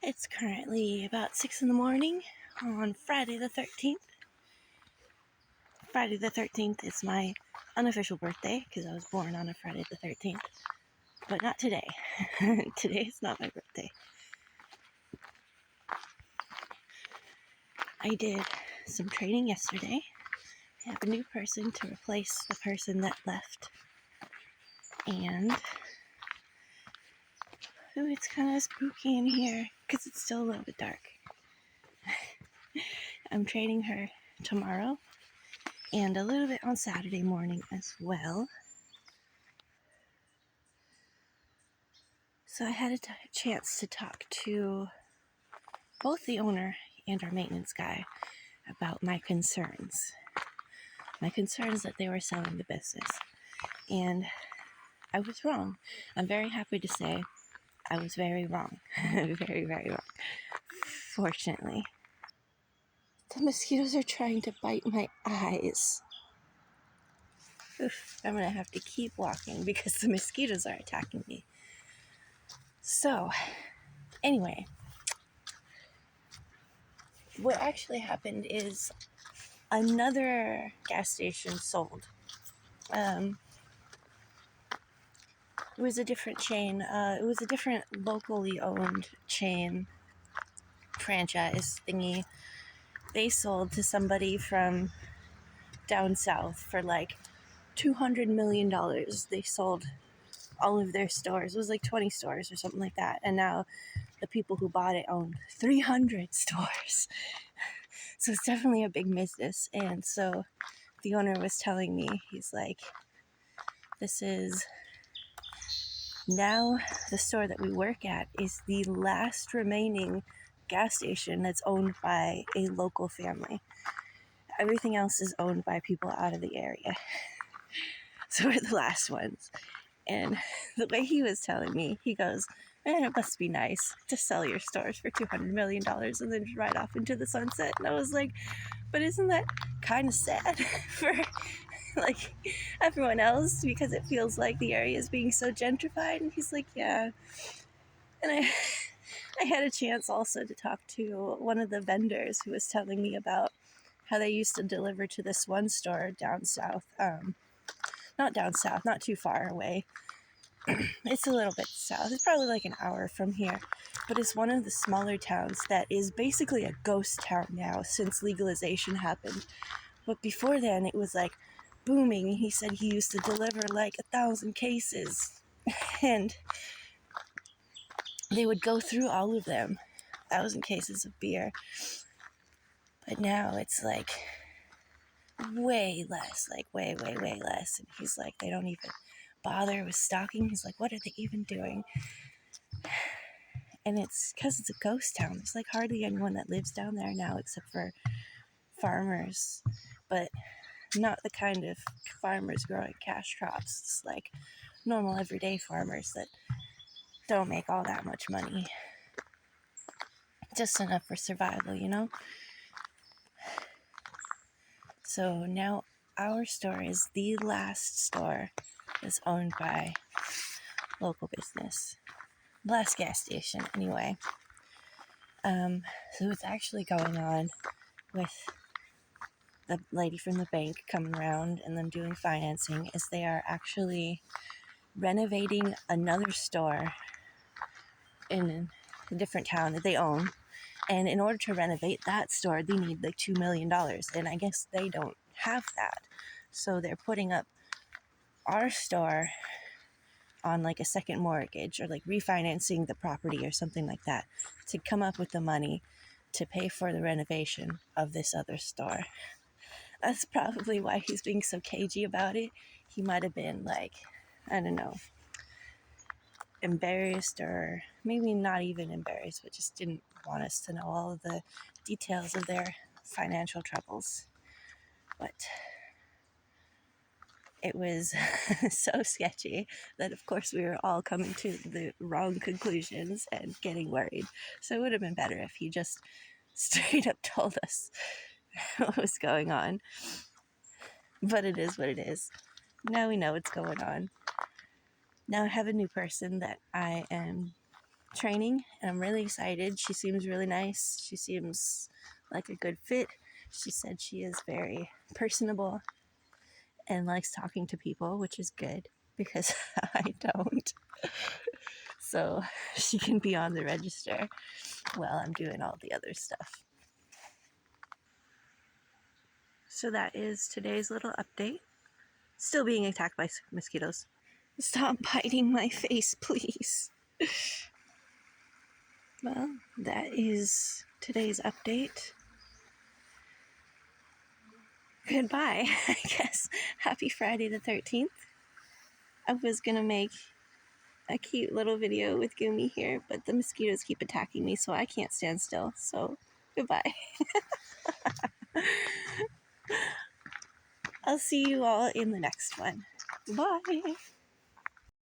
It's currently about 6 in the morning on Friday the 13th. Friday the 13th is my unofficial birthday because I was born on a Friday the 13th, but not today. Today is not my birthday. I did some training yesterday. I have a new person to replace the person that left, and it's kind of spooky in here because it's still a little bit dark. I'm training her tomorrow and a little bit on Saturday morning as well. So I had a chance to talk to both the owner and our maintenance guy about my concerns. My concerns that they were selling the business. And I was wrong. I'm very happy to say I was very wrong. Very, very wrong. Fortunately. The mosquitoes are trying to bite my eyes. Oof, I'm gonna have to keep walking because the mosquitoes are attacking me. So, anyway, what actually happened is another gas station sold. It was a different chain. It was a different locally owned chain franchise thingy. They sold to somebody from down south for like $200 million. They sold all of their stores. It was like 20 stores or something like that. And now the people who bought it owned 300 stores. So it's definitely a big business. And so the owner was telling me, he's like, this is now the store that we work at is the last remaining gas station that's owned by a local family. Everything else is owned by people out of the area. So we're the last ones. And the way he was telling me, he goes, it must be nice to sell your stores for $200 million and then ride off into the sunset. And I was like, but isn't that kind of sad for like everyone else because it feels like the area is being so gentrified? And he's like, yeah. And I had a chance also to talk to one of the vendors who was telling me about how they used to deliver to this one store down south. Not down south, not too far away. It's a little bit south. It's probably like an hour from here. But it's one of the smaller towns that is basically a ghost town now since legalization happened. But before then, it was like booming. He said he used to deliver like 1,000 cases. And they would go through all of them. 1,000 cases of beer. But now it's like way less. Like way, way, way less. And he's like, they don't even bother with stocking. He's like, what are they even doing? And it's because it's a ghost town. There's like hardly anyone that lives down there now except for farmers, but not the kind of farmers growing cash crops. It's like normal everyday farmers that don't make all that much money. Just enough for survival, you know? So now our store is the last store that's owned by local business. Last gas station, anyway. So what's actually going on with the lady from the bank coming around and them doing financing is they are actually renovating another store in a different town that they own. And in order to renovate that store, they need like $2 million. And I guess they don't have that. So they're putting up our store on like a second mortgage or like refinancing the property or something like that to come up with the money to pay for the renovation of this other store. That's probably why he's being so cagey about it. He might have been like, I don't know, embarrassed or maybe not even embarrassed, but just didn't want us to know all of the details of their financial troubles. But it was so sketchy that, of course, we were all coming to the wrong conclusions and getting worried. So it would have been better if he just straight up told us what was going on. But it is what it is. Now we know what's going on. Now I have a new person that I am training, and I'm really excited. She seems really nice. She seems like a good fit. She said she is very personable and likes talking to people, which is good because I don't. So she can be on the register while I'm doing all the other stuff. So that is today's little update. Still being attacked by mosquitoes. Stop biting my face, please. Well, that is today's update. Goodbye, I guess. Happy Friday the 13th. I was gonna make a cute little video with Gumi here, but the mosquitoes keep attacking me, so I can't stand still. So, goodbye. I'll see you all in the next one. Bye.